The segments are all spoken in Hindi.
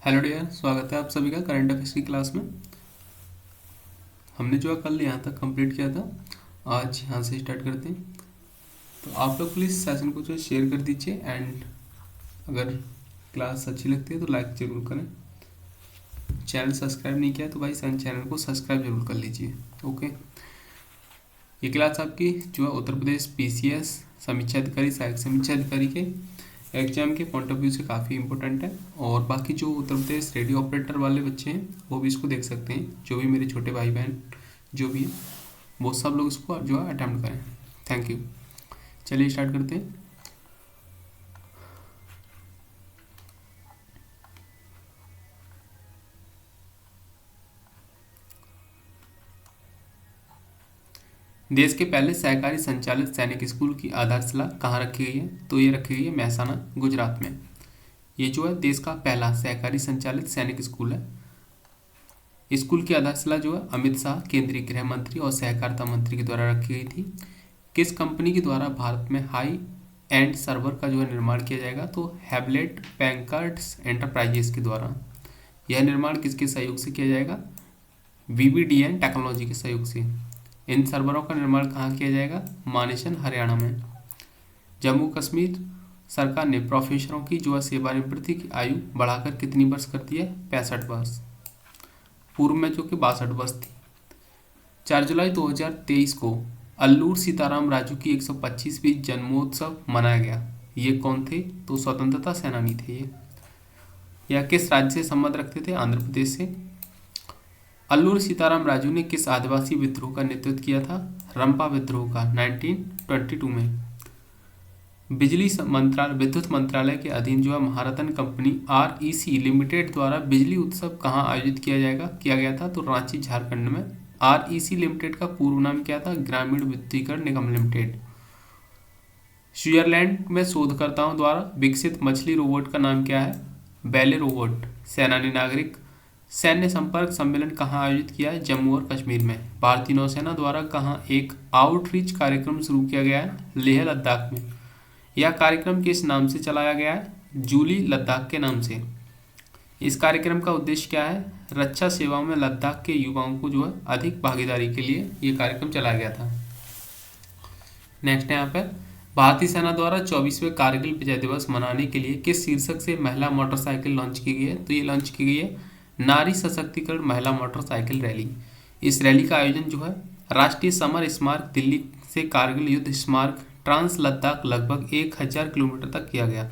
हेलो डियर, स्वागत है आप सभी का करंट अफेयर्स की क्लास में। हमने जो है कल यहाँ तक कंप्लीट किया था, आज यहाँ से स्टार्ट करते हैं। तो आप लोग प्लीज़ सेशन को जो शेयर कर दीजिए एंड अगर क्लास अच्छी लगती है तो लाइक ज़रूर करें। चैनल सब्सक्राइब नहीं किया तो भाई चैनल को सब्सक्राइब जरूर कर लीजिए। ओके, ये क्लास आपकी जो है उत्तर प्रदेश PCS समीक्षा अधिकारी, सहायक समीक्षा अधिकारी के एग्जाम के पॉइंट ऑफ व्यू से काफ़ी इंपॉर्टेंट है। और बाकी जो उत्तर प्रदेश रेडियो ऑपरेटर वाले बच्चे हैं वो भी इसको देख सकते हैं, जो भी मेरे छोटे भाई बहन जो भी हैं वो सब लोग इसको जो है अटेम्प्ट करें। Thank you. चलिए स्टार्ट करते हैं। देश के पहले सहकारी संचालित सैनिक स्कूल की आधारशिला कहाँ रखी गई है? तो ये रखी गई है महसाना, गुजरात में। ये जो है देश का पहला सहकारी संचालित सैनिक स्कूल है। स्कूल की आधारशिला जो है अमित शाह, केंद्रीय गृह मंत्री और सहकारिता मंत्री के द्वारा रखी गई थी। किस कंपनी के द्वारा भारत में हाई एंड सर्वर का जो है निर्माण किया जाएगा? तो हैवलेट पैकर्ड एंटरप्राइजेस के द्वारा। यह निर्माण किसके सहयोग से किया जाएगा? VVDN टेक्नोलॉजी के सहयोग से। इन सर्वरों का निर्माण कहाँ किया जाएगा? मानेसर, हरियाणा में। जम्मू कश्मीर सरकार ने प्रोफेसरों की जो है सेवानिवृत्ति की आयु बढ़ाकर कितनी वर्ष कर दी है? 65 वर्ष। पूर्व में जो कि 62 वर्ष थी। 4 जुलाई 2023 को अल्लूर सीताराम राजू की 125वीं जन्मोत्सव मनाया गया। ये कौन थे? तो स्वतंत्रता सेनानी थे ये। यह किस राज्य से संबंध रखते थे? आंध्र प्रदेश से। अल्लूर सीताराम राजू ने किस आदिवासी विद्रोह का नेतृत्व किया था? रंपा विद्रोह का, 1922 में। विद्युत मंत्रालय के अधीन जो है महारत्न कंपनी REC लिमिटेड द्वारा बिजली उत्सव कहाँ आयोजित किया गया था? तो रांची, झारखंड में। REC लिमिटेड का पूर्व नाम क्या था? ग्रामीण विद्युतीकरण निगम लिमिटेड। स्विट्जरलैंड में शोधकर्ताओं द्वारा विकसित मछली रोबोट का नाम क्या है? Ballet robot. सेनानी नागरिक सैन्य संपर्क सम्मेलन कहाँ आयोजित किया है? जम्मू और कश्मीर में। भारतीय नौसेना द्वारा कहाँ एक आउटरीच कार्यक्रम शुरू किया गया है? लेह लद्दाख में। यह कार्यक्रम किस नाम से चलाया गया है? जूली लद्दाख के नाम से। इस कार्यक्रम का उद्देश्य क्या है? रक्षा सेवाओं में लद्दाख के युवाओं को जो है अधिक भागीदारी के लिए ये कार्यक्रम चलाया गया था। नेक्स्ट है यहाँ पे, भारतीय सेना द्वारा 24वें कारगिल विजय दिवस मनाने के लिए किस शीर्षक से महिला मोटरसाइकिल लॉन्च की गई है? तो ये लॉन्च की गई है नारी सशक्तिकरण महिला मोटरसाइकिल रैली। इस रैली का आयोजन जो है राष्ट्रीय समर स्मारक दिल्ली से कारगिल युद्ध स्मारक ट्रांस लद्दाख लगभग 1000 किलोमीटर तक किया गया।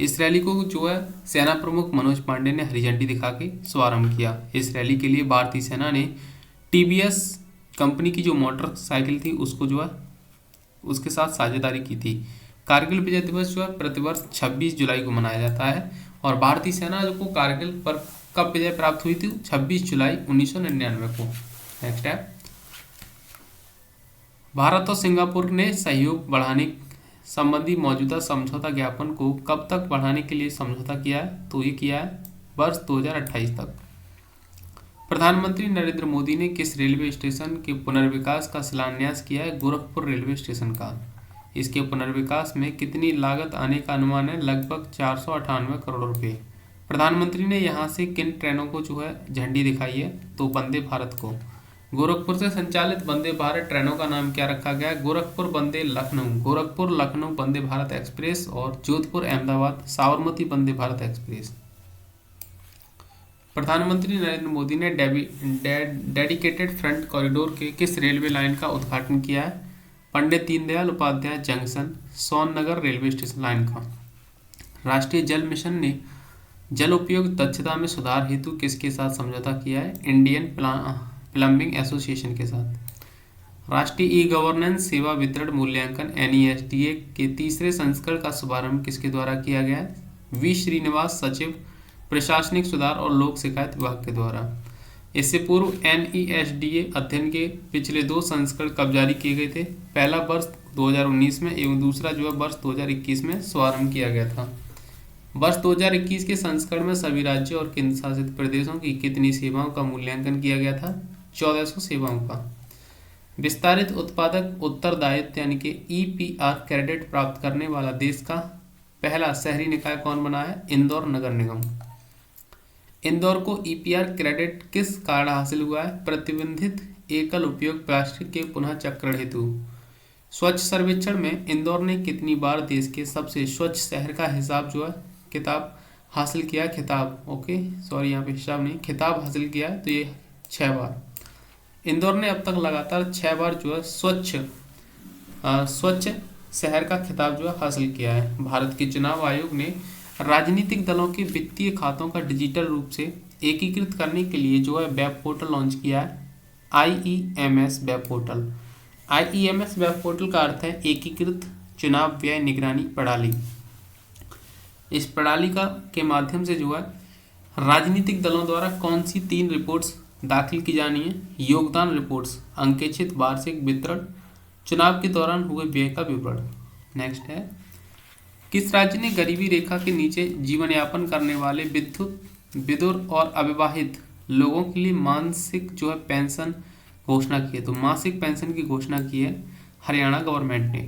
इस रैली को जो है सेना प्रमुख मनोज पांडे ने हरी झंडी दिखा के शुभारंभ किया। इस रैली के लिए भारतीय सेना ने TVS कंपनी की जो मोटरसाइकिल थी उसको जो है उसके साथ साझेदारी की थी। कारगिल विजय दिवस जो है प्रतिवर्ष 26 जुलाई को मनाया जाता है और भारतीय सेना को कारगिल पर कब विजय प्राप्त हुई थी? 26 जुलाई 1999 को। नेक्स्ट है, भारत और सिंगापुर ने सहयोग बढ़ाने संबंधी मौजूदा समझौता ज्ञापन को कब तक बढ़ाने के लिए समझौता किया है? तो ये किया है वर्ष 2028 तक। प्रधानमंत्री नरेंद्र मोदी ने किस रेलवे स्टेशन के पुनर्विकास का शिलान्यास किया है? गोरखपुर रेलवे स्टेशन का। इसके पुनर्विकास में कितनी लागत आने का अनुमान है? लगभग 498 करोड़ रुपए। प्रधानमंत्री ने यहाँ से किन ट्रेनों को जो है झंडी दिखाई है? तो वंदे भारत को। गोरखपुर से संचालित वंदे भारत ट्रेनों का नाम क्या रखा गया है? गोरखपुर वंदे लखनऊ, गोरखपुर लखनऊ वंदे भारत एक्सप्रेस और जोधपुर अहमदाबाद साबरमती वंदे भारत एक्सप्रेस। प्रधानमंत्री नरेंद्र मोदी ने डेडिकेटेड फ्रंट कॉरिडोर के किस रेलवे लाइन का उद्घाटन किया है? Pandit Deendayal Upadhyay junction Sonnagar railway station line का। राष्ट्रीय जल मिशन ने जल उपयोग दक्षता में सुधार हेतु किसके साथ समझौता किया है? इंडियन प्लम्बिंग एसोसिएशन के साथ। राष्ट्रीय ई गवर्नेंस सेवा वितरण मूल्यांकन NESDA के तीसरे संस्करण का शुभारंभ किसके द्वारा किया गया है? V श्रीनिवास, सचिव प्रशासनिक सुधार और लोक शिकायत विभाग के द्वारा। इससे पूर्व NESDA अध्ययन के पिछले 2 संस्करण कब जारी किए गए थे? पहला वर्ष 2019 में एवं दूसरा जो है वर्ष 2021 में शुभारंभ किया गया था। वर्ष 2021 के संस्करण में सभी राज्यों और केंद्र शासित प्रदेशों की कितनी सेवाओं का मूल्यांकन किया गया था? 1400 सेवाओं का। विस्तारित उत्पादक उत्तरदायित्व यानी कि EPR क्रेडिट प्राप्त करने वाला देश का पहला शहरी निकाय कौन बना है? इंदौर नगर निगम। इंदौर को ईपीआर क्रेडिट किस कारण हासिल हुआ है? प्रतिबंधित एकल उपयोग प्लास्टिक के पुनः चक्रण हेतु। स्वच्छ सर्वेक्षण में इंदौर ने कितनी बार देश के सबसे स्वच्छ शहर का हिसाब जो है किताब हासिल किया? खिताब, ओके सॉरी यहाँ पे हिसाब नहीं, खिताब हासिल किया है, तो ये 6 बार। इंदौर ने अब तक लगातार 6 बार जो है स्वच्छ शहर का खिताब जो है हासिल किया है। भारत के चुनाव आयोग ने राजनीतिक दलों के वित्तीय खातों का डिजिटल रूप से एकीकृत करने के लिए जो है वेब पोर्टल लॉन्च किया है, IEMS web portal. IEMS web portal का अर्थ है एकीकृत चुनाव व्यय निगरानी प्रणाली। इस प्रणाली के माध्यम से जो है राजनीतिक दलों द्वारा कौन सी 3 रिपोर्ट्स दाखिल की जानी है? योगदान रिपोर्ट्स, अंकेक्षित वार्षिक वितरण, चुनाव के दौरान हुए व्यय का विवरण। नेक्स्ट है, किस राज्य ने गरीबी रेखा के नीचे जीवन यापन करने वाले विधुर और अविवाहित लोगों के लिए मासिक जो है पेंशन घोषणा की है? तो मासिक पेंशन की घोषणा की है हरियाणा गवर्नमेंट ने।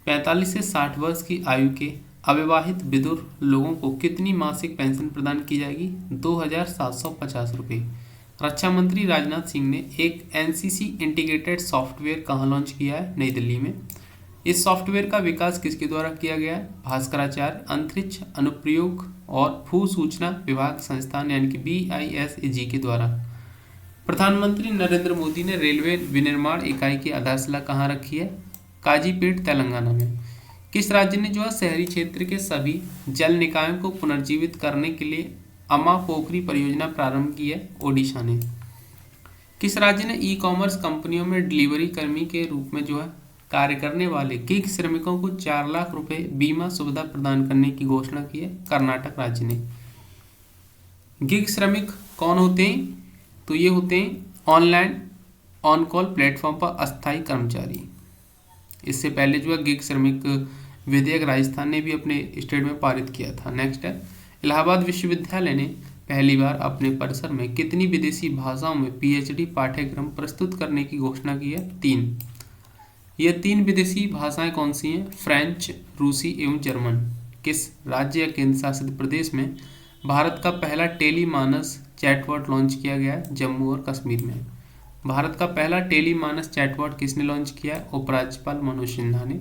45 से 60 वर्ष की आयु के अविवाहित विधुर लोगों को कितनी मासिक पेंशन प्रदान की जाएगी? 2750 रुपये। रक्षा मंत्री राजनाथ सिंह ने एक NCC इंटीग्रेटेड सॉफ्टवेयर कहाँ लॉन्च किया है? नई दिल्ली में। इस सॉफ्टवेयर का विकास किसके द्वारा किया गया है? भास्कराचार्य अंतरिक्ष अनुप्रयोग और भू सूचना विभाग संस्थान यानी कि BISAG के द्वारा। प्रधानमंत्री नरेंद्र मोदी ने रेलवे विनिर्माण इकाई की आधारशिला कहाँ रखी है? काजीपेट तेलंगाना में। किस राज्य ने जो है शहरी क्षेत्र के सभी जल निकायों को पुनर्जीवित करने के लिए अमा पोखरी परियोजना प्रारंभ की है? ओडिशा ने। किस राज्य ने ई-कॉमर्स कंपनियों में डिलीवरी कर्मी के रूप में जो है कार्य करने वाले गिग श्रमिकों को 4 लाख रुपए बीमा सुविधा प्रदान करने की घोषणा की है? कर्नाटक राज्य ने। गिग श्रमिक कौन होते हैं? तो ये होते हैं ऑनलाइन ऑन कॉल प्लेटफॉर्म पर अस्थायी कर्मचारी। इससे पहले जो है गिग श्रमिक विधेयक राजस्थान ने भी अपने स्टेट में पारित किया था। नेक्स्ट है, इलाहाबाद विश्वविद्यालय ने पहली बार अपने परिसर में कितनी विदेशी भाषाओं में PhD पाठ्यक्रम प्रस्तुत करने की घोषणा की है? 3। ये 3 विदेशी भाषाएं कौन सी हैं? फ्रेंच, रूसी एवं जर्मन। किस राज्य या केंद्र शासित प्रदेश में भारत का पहला टेलीमानस चैटबॉट लॉन्च किया गया है? जम्मू और कश्मीर में। भारत का पहला टेलीमानस चैटबॉट किसने लॉन्च किया है? उपराज्यपाल मनोज सिन्हा ने।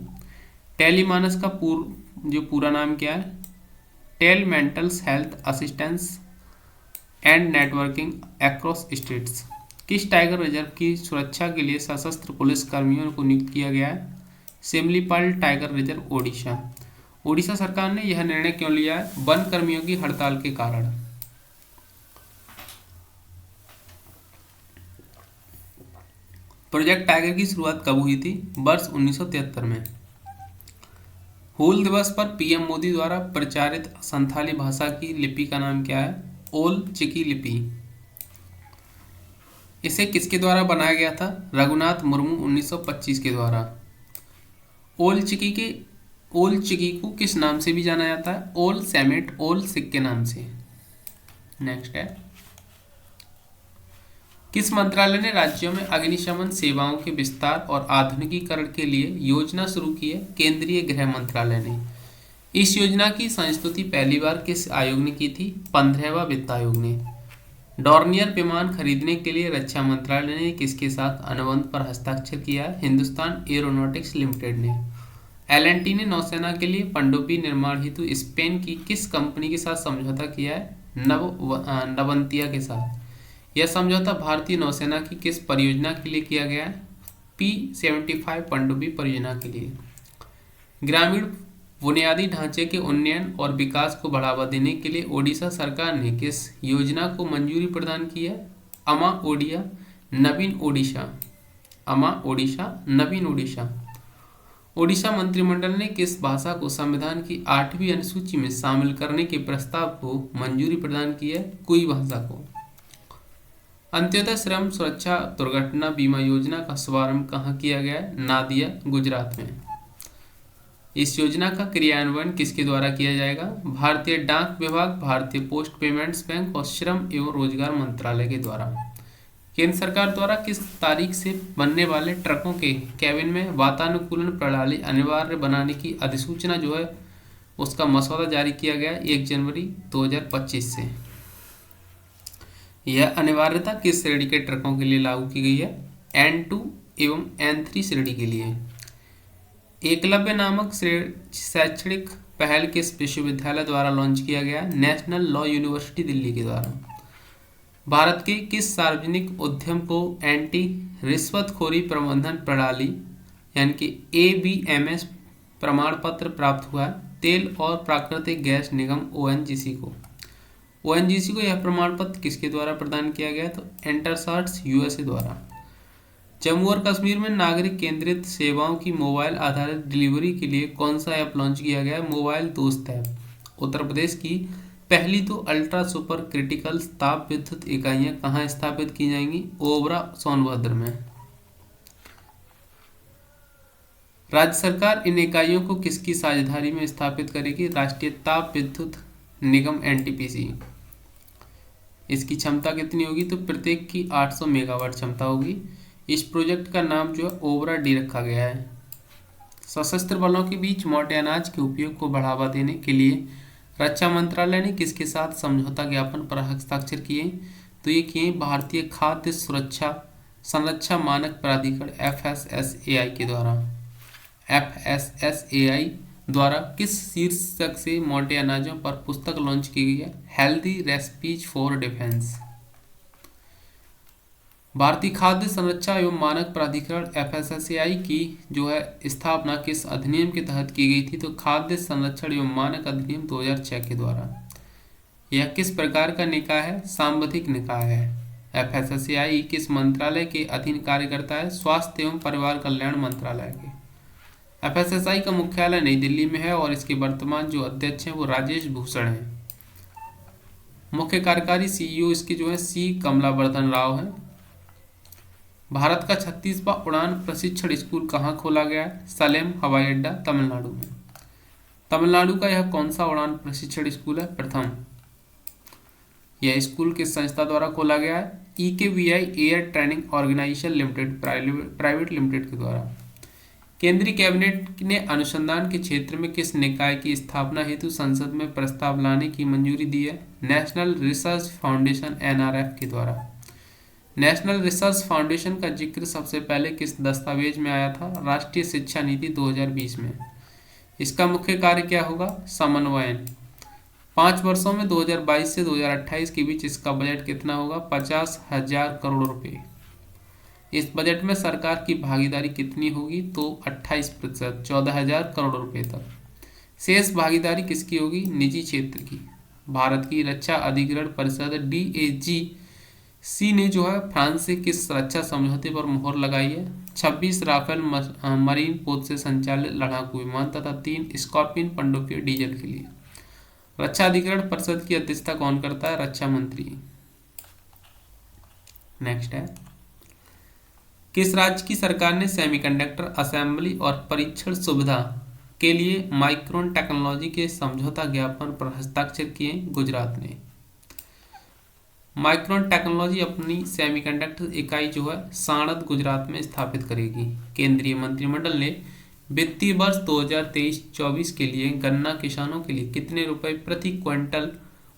टेलीमानस का पूरा नाम क्या है? Tele mental health assistance and networking across states. किस टाइगर रिजर्व की सुरक्षा के लिए सशस्त्र पुलिस कर्मियों को नियुक्त किया गया है? Similipal tiger reserve, Odisha. ओडिशा सरकार ने यह निर्णय क्यों लिया है? वन कर्मियों की हड़ताल के कारण। प्रोजेक्ट टाइगर की शुरुआत कब हुई थी? वर्ष 1973 में। हूल दिवस पर PM मोदी द्वारा प्रचारित संथाली भाषा की लिपि का नाम क्या है? ओल चिकी लिपि। इसे किसके द्वारा बनाया गया था? रघुनाथ मुर्मू 1925 के द्वारा। ओल चिकी को किस नाम से भी जाना जाता है? ओल सैमेट, ओल सिक के नाम से। नेक्स्ट है, किस मंत्रालय ने राज्यों में अग्निशमन सेवाओं के विस्तार और आधुनिकीकरण के लिए योजना शुरू की है? केंद्रीय गृह मंत्रालय ने। इस योजना की संस्तुति पहली बार किस आयोग ने की थी? 15वां वित्त आयोग ने। डॉर्नियर विमान खरीदने के लिए रक्षा मंत्रालय ने किसके साथ अनुबंध पर हस्ताक्षर किया है? हिंदुस्तान एरोनॉटिक्स लिमिटेड ने। L&T ने नौसेना के लिए पनडुब्बी निर्माण हेतु स्पेन की किस कंपनी के साथ समझौता किया है? नवंतिया के साथ। यह समझौता भारतीय नौसेना की किस परियोजना के लिए किया गया है? P-75 पनडुब्बी परियोजना के लिए। ग्रामीण बुनियादी ढांचे के उन्नयन और विकास को बढ़ावा देने के लिए ओडिशा सरकार ने किस योजना को मंजूरी प्रदान की है? अमा ओडिया नवीन ओडिशा। अमा ओडिशा नवीन ओडिशा। ओडिशा मंत्रिमंडल ने किस भाषा को संविधान की 8वीं अनुसूची में शामिल करने के प्रस्ताव को मंजूरी प्रदान की है? कुई भाषा को। अंत्योदय श्रम सुरक्षा दुर्घटना बीमा योजना का शुभारंभ कहाँ किया गया है? नादिया, गुजरात में। इस योजना का क्रियान्वयन किसके द्वारा किया जाएगा? भारतीय डाक विभाग, भारतीय पोस्ट पेमेंट्स बैंक और श्रम एवं रोजगार मंत्रालय के द्वारा। केंद्र सरकार द्वारा किस तारीख से बनने वाले ट्रकों के कैबिन में वातानुकूलन प्रणाली अनिवार्य बनाने की अधिसूचना जो है उसका मसौदा जारी किया गया 1 जनवरी 2025 से। यह अनिवार्यता किस श्रेणी के ट्रकों के लिए लागू की गई है? N2 एवं N3 श्रेणी के लिए। एकलव्य नामक शैक्षणिक पहल किस विश्वविद्यालय द्वारा लॉन्च किया गया? नेशनल लॉ यूनिवर्सिटी दिल्ली के द्वारा। भारत के किस सार्वजनिक उद्यम को एंटी रिश्वतखोरी प्रबंधन प्रणाली यानी कि ABMS प्रमाण पत्र प्राप्त हुआ है? तेल और प्राकृतिक गैस निगम ONGC को यह प्रमाण पत्र किसके द्वारा प्रदान किया गया? तो एंटरसार्ट्स USA द्वारा। जम्मू और कश्मीर में नागरिक केंद्रित सेवाओं की मोबाइल आधारित डिलीवरी के लिए कौन सा ऐप लॉन्च किया गया है? मोबाइल दोस्त ऐप। उत्तर प्रदेश की पहली 2 अल्ट्रा सुपर क्रिटिकल ताप विद्युत इकाइयां कहाँ स्थापित की जाएंगी? ओबरा सोनभद्र में। राज्य सरकार इन इकाइयों को किसकी साझेदारी में स्थापित करेगी? राष्ट्रीय ताप विद्युत निगम NTPC। इसकी क्षमता कितनी होगी? तो प्रत्येक की 800 मेगावाट क्षमता होगी। इस प्रोजेक्ट का नाम जो है ओबरा डी रखा गया है। सशस्त्र बलों के बीच मोटे अनाज के उपयोग को बढ़ावा देने के लिए रक्षा मंत्रालय ने किसके साथ समझौता ज्ञापन पर हस्ताक्षर किए? तो ये किए भारतीय खाद्य सुरक्षा संरक्षा मानक प्राधिकरण FSSAI के द्वारा। FSSAI द्वारा किस शीर्षक से मोटे अनाजों पर पुस्तक लॉन्च की गई है? Healthy recipes for defence. भारतीय खाद्य संरक्षा एवं मानक प्राधिकरण FSSAI की जो है स्थापना किस अधिनियम के तहत की गई थी? तो खाद्य संरक्षण एवं मानक अधिनियम 2006 के द्वारा। यह किस प्रकार का निकाय है? सांविधिक निकाय है। FSSAI किस मंत्रालय के अधीन कार्य करता है? स्वास्थ्य एवं परिवार कल्याण मंत्रालय के। FSSAI का मुख्यालय नई दिल्ली में है और इसके वर्तमान जो अध्यक्ष हैं वो राजेश भूषण हैं। मुख्य कार्यकारी CEO इसके जो है C कमलावर्धन राव हैं। भारत का 36वां उड़ान प्रशिक्षण स्कूल कहाँ खोला गया है? सलेम हवाई अड्डा तमिलनाडु में। तमिलनाडु का यह कौन सा उड़ान प्रशिक्षण स्कूल है? प्रथम। यह स्कूल किस संस्था द्वारा खोला गया है? EKVI air training organisation limited private limited के द्वारा। केंद्रीय कैबिनेट ने अनुसंधान के क्षेत्र में किस निकाय की स्थापना हेतु संसद में प्रस्ताव लाने की मंजूरी दी है? नेशनल रिसर्च फाउंडेशन NRF के द्वारा। नेशनल रिसर्च फाउंडेशन का जिक्र सबसे पहले किस दस्तावेज में आया था? राष्ट्रीय शिक्षा नीति 2020 में। इसका मुख्य कार्य क्या होगा? समन्वयन। 5 वर्षों में 2022 से 2028 के बीच इसका बजट कितना होगा? 50,000 करोड़ रुपए। इस बजट में सरकार की भागीदारी कितनी होगी? तो 28%, 14,000 करोड़ रुपए तक। शेष भागीदारी किसकी होगी? निजी क्षेत्र की। भारत की रक्षा अधिग्रहण परिषद DAGC ने जो है फ्रांस से किस रक्षा समझौते पर मुहर लगाई है? 26 राफेल मरीन पोत से संचालित लड़ाकू विमान तथा 3 स्कॉर्पियन पनडुब्बी डीजल के लिए। रक्षा अधिग्रहण परिषद की अध्यक्षता कौन करता है? रक्षा मंत्री। नेक्स्ट है, किस राज्य की सरकार ने सेमीकंडक्टर असेंबली और परीक्षण सुविधा के लिए माइक्रोन टेक्नोलॉजी के समझौता ज्ञापन पर हस्ताक्षर किए? गुजरात ने। माइक्रोन टेक्नोलॉजी अपनी सेमीकंडक्टर इकाई जो है साणंद गुजरात में स्थापित करेगी। केंद्रीय मंत्रिमंडल ने वित्तीय वर्ष 2023-24 के लिए गन्ना किसानों के लिए कितने रुपए प्रति क्विंटल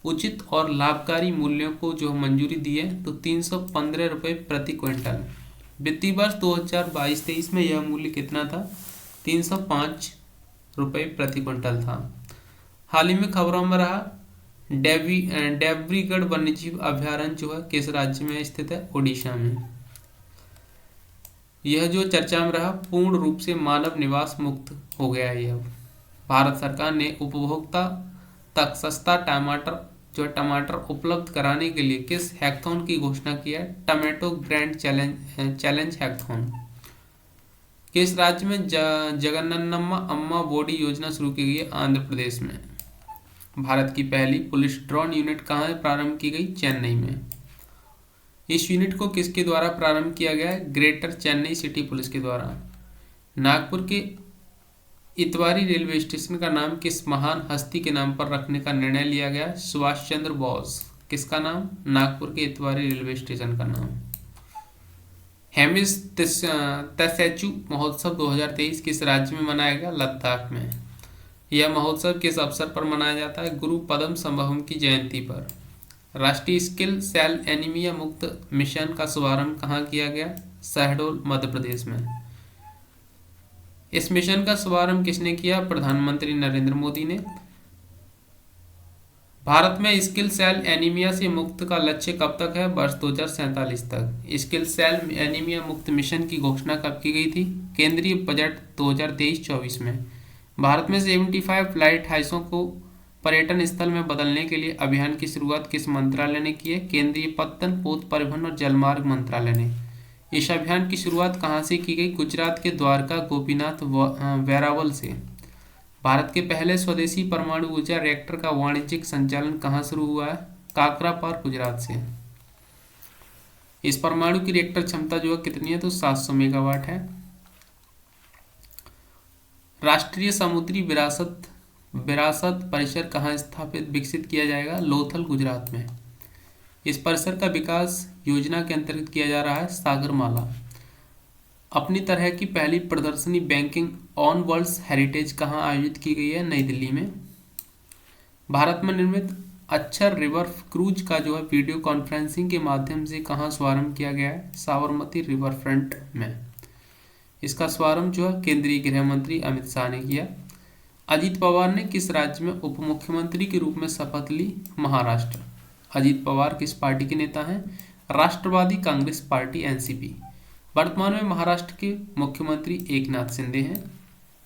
उचित और लाभकारी मूल्यों को जो मंजूरी दी है? तो 315 रुपए प्रति क्विंटल। वित्तीय वर्ष 2022-23 में यह मूल्य कितना था? 305 रुपए प्रति क्विंटल था। हाल ही में खबरों में रहा देवरीगढ़ वन्यजीव अभ्यारण्य जो है किस राज्य में स्थित है? ओडिशा में। यह जो चर्चा में रहा पूर्ण रूप से मानव निवास मुक्त हो गया है। यह भारत सरकार ने उपभोक्ता तक सस्ता टमाटर उपलब्ध कराने के लिए किस हैकाथॉन की घोषणा की है? Tomato grand challenge hackathon. किस राज्य में जगनन्नम्मा अम्मा बोडी योजना शुरू की गई है? आंध्र प्रदेश में। भारत की पहली पुलिस ड्रोन यूनिट कहाँ प्रारंभ की गई? चेन्नई में। इस यूनिट को किसके द्वारा प्रारंभ किया गया है? ग्रेटर चेन्नई सिटी पुलिस के द्वारा। नागपुर के इतवारी रेलवे स्टेशन का नाम किस महान हस्ती के नाम पर रखने का निर्णय लिया गया? सुभाष चंद्र बोस। किसका नाम? नागपुर के इतवारी रेलवे स्टेशन का नाम। हेमिस तैसेचू महोत्सव 2023 किस राज्य में मनाया गया? लद्दाख में। यह महोत्सव किस अवसर पर मनाया जाता है? गुरु पद्म संभवम की जयंती पर। राष्ट्रीय स्किल सेल एनीमिया मुक्त मिशन का शुभारंभ कहाँ किया गया? शहडोल मध्य प्रदेश में। इस मिशन का शुभारंभ किसने किया? प्रधानमंत्री नरेंद्र मोदी ने। भारत में स्किल सेल एनीमिया से मुक्त का लक्ष्य कब तक है? वर्ष 2047 तक। स्किल सेल एनीमिया मुक्त मिशन की घोषणा कब की गई थी? केंद्रीय बजट 2023-24 में। भारत में 75 लाइट हाउसों को पर्यटन स्थल में बदलने के लिए अभियान की शुरुआत किस मंत्रालय ने की है? केंद्रीय पत्तन, पोत, परिवहन और जलमार्ग मंत्रालय ने। इस अभियान की शुरुआत कहाँ से की गई? गुजरात के द्वारका गोपीनाथ वेरावल से। भारत के पहले स्वदेशी परमाणु ऊर्जा रिएक्टर का वाणिज्यिक संचालन कहाँ शुरू हुआ है? काकरापार, गुजरात से। इस परमाणु की रिएक्टर क्षमता जो है कितनी है? तो 700 मेगावाट है। राष्ट्रीय समुद्री विरासत परिसर कहाँ स्थापित विकसित किया जाएगा? लोथल, गुजरात में। इस परिसर का विकास योजना के अंतर्गत किया जा रहा है सागरमाला। अपनी तरह की पहली प्रदर्शनी बैंकिंग ऑन वर्ल्ड हेरिटेज कहाँ आयोजित की गई है? नई दिल्ली में। भारत में निर्मित अक्षर रिवर क्रूज का जो है वीडियो कॉन्फ्रेंसिंग के माध्यम से कहाँ शुभारंभ किया गया है? साबरमती रिवर फ्रंट में। इसका शुभारंभ जो है केंद्रीय गृह मंत्री अमित शाह ने किया। अजीत पवार ने किस राज्य में उप मुख्यमंत्री के रूप में शपथ ली? महाराष्ट्र। अजीत पवार किस पार्टी के नेता हैं? राष्ट्रवादी कांग्रेस पार्टी, एनसीपी। वर्तमान में महाराष्ट्र के मुख्यमंत्री एकनाथ शिंदे हैं।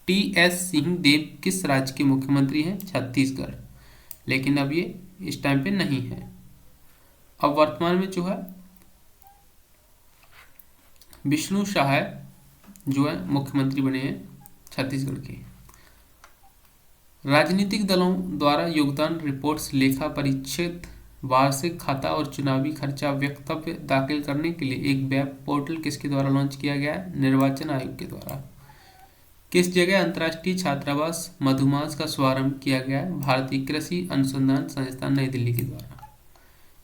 टी.एस. सिंहदेव किस राज्य के मुख्यमंत्री हैं? छत्तीसगढ़। लेकिन अब ये इस टाइम पे नहीं है। अब वर्तमान में जो है विष्णु शाह जो है मुख्यमंत्री बने हैं छत्तीसगढ़ के। राजनीतिक दलों द्वारा योगदान रिपोर्ट्स, लेखा परीक्षित वार्षिक खाता और चुनावी खर्चा वक्तव्य दाखिल करने के लिए एक वेब पोर्टल किसके द्वारा लॉन्च किया गया है? निर्वाचन आयोग के द्वारा। किस जगह अंतर्राष्ट्रीय छात्रावास मधुमास का शुभारंभ किया गया है? भारतीय कृषि अनुसंधान संस्थान, नई दिल्ली के द्वारा।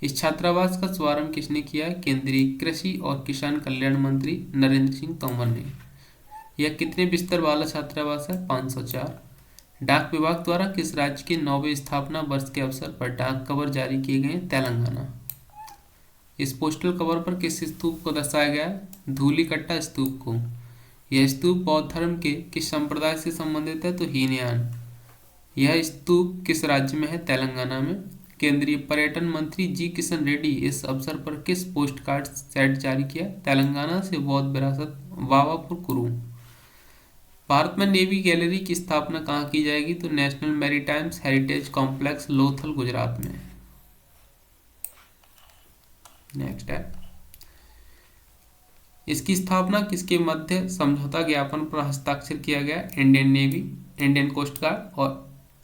इस छात्रावास का शुभारंभ किसने किया है? केंद्रीय कृषि और किसान कल्याण मंत्री नरेंद्र सिंह तोमर ने। यह कितने बिस्तर वाला छात्रावास है? 504। डाक विभाग द्वारा किस राज्य के 9वें स्थापना वर्ष के अवसर पर डाक कवर जारी किए गए? तेलंगाना। इस पोस्टल कवर पर किस स्तूप को दर्शाया गया है? धूलिकट्टा स्तूप को। यह स्तूप बौद्ध धर्म के किस संप्रदाय से संबंधित है? तो हीनयान। यह स्तूप किस राज्य में है? तेलंगाना में। केंद्रीय पर्यटन मंत्री जी किशन रेड्डी इस अवसर पर किस पोस्ट कार्ड सेट जारी किया? तेलंगाना से बौद्ध विरासत वावापुर कुरू। भारत में नेवी गैलरी की स्थापना कहाँ की जाएगी? तो national maritimes heritage complex, Lothal, Gujarat में। नेक्स्ट है, इसकी स्थापना किसके मध्य समझौता ज्ञापन पर हस्ताक्षर किया गया? Indian Navy, Indian Coast Guard और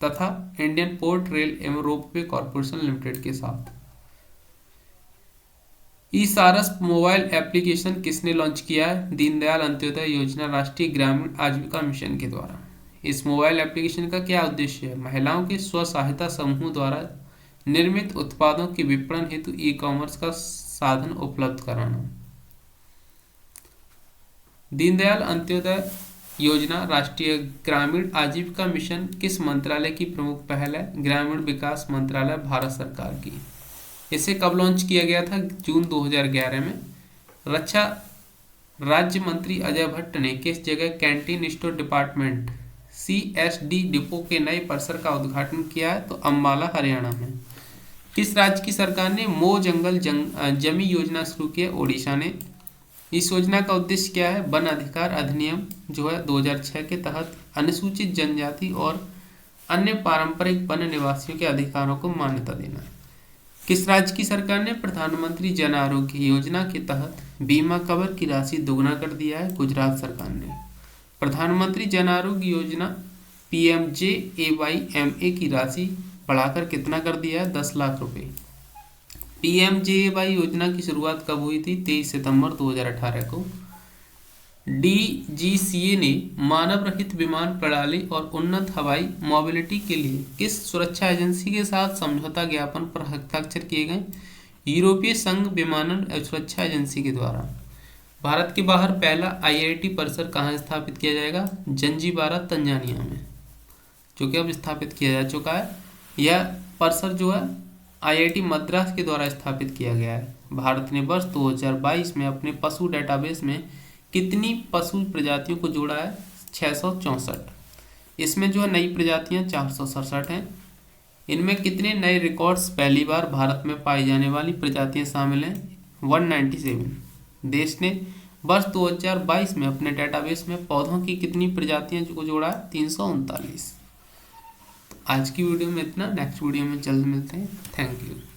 तथा इंडियन पोर्ट रेल एवं रोपवे कॉर्पोरेशन लिमिटेड के साथ। ई सारस मोबाइल एप्लीकेशन किसने लॉन्च किया है? दीनदयाल अंत्योदय योजना राष्ट्रीय ग्रामीण आजीविका मिशन के द्वारा। इस मोबाइल एप्लीकेशन का क्या उद्देश्य है? महिलाओं के स्व सहायता समूह द्वारा निर्मित उत्पादों के विपणन हेतु ई कॉमर्स का साधन उपलब्ध कराना। दीनदयाल अंत्योदय योजना राष्ट्रीय ग्रामीण आजीविका मिशन किस मंत्रालय की प्रमुख पहल है? ग्रामीण विकास मंत्रालय, भारत सरकार की। इसे कब लॉन्च किया गया था? जून 2011 में। रक्षा राज्य मंत्री अजय भट्ट ने किस जगह canteen store department CSD depot के नए परिसर का उद्घाटन किया है? तो अम्बाला, हरियाणा में। किस राज्य की सरकार ने मो जंगल जमी योजना शुरू की है? ओडिशा ने। इस योजना का उद्देश्य क्या है? वन अधिकार अधिनियम जो है 2006 के तहत अनुसूचित जनजाति और अन्य पारंपरिक वन निवासियों के अधिकारों को मान्यता देना। किस राज्य की सरकार ने प्रधानमंत्री जन आरोग्य योजना के तहत बीमा कवर की राशि दोगुना कर दिया है? गुजरात सरकार ने। प्रधानमंत्री जन आरोग्य योजना PMJAY-MA की राशि बढ़ाकर कितना कर दिया है? 10 लाख रुपए। PMJAY योजना की शुरुआत कब हुई थी? 23 सितंबर 2018 को। DGCA ने मानव रहित विमान प्रणाली और उन्नत हवाई मोबिलिटी के लिए किस सुरक्षा एजेंसी के साथ समझौता ज्ञापन पर हस्ताक्षर किए गए? यूरोपीय संघ विमानन सुरक्षा एजेंसी के द्वारा। भारत के बाहर पहला IIT परिसर कहाँ स्थापित किया जाएगा? जंजीबारा, तंजानिया में, जो कि अब स्थापित किया जा चुका है। यह परिसर जो है आईआईटी मद्रास के द्वारा स्थापित किया गया है। भारत ने वर्ष 2022 में अपने पशु डेटाबेस में कितनी पशु प्रजातियों को जोड़ा है? 664। इसमें जो है नई प्रजातियां 467 हैं। इनमें कितने नए रिकॉर्ड्स पहली बार भारत में पाई जाने वाली प्रजातियां शामिल हैं? 197। देश ने वर्ष 2022 में अपने डेटाबेस में पौधों की कितनी प्रजातियां को जोड़ा है? 339। आज की वीडियो में इतना, नेक्स्ट वीडियो में जल्द मिलते हैं। Thank you.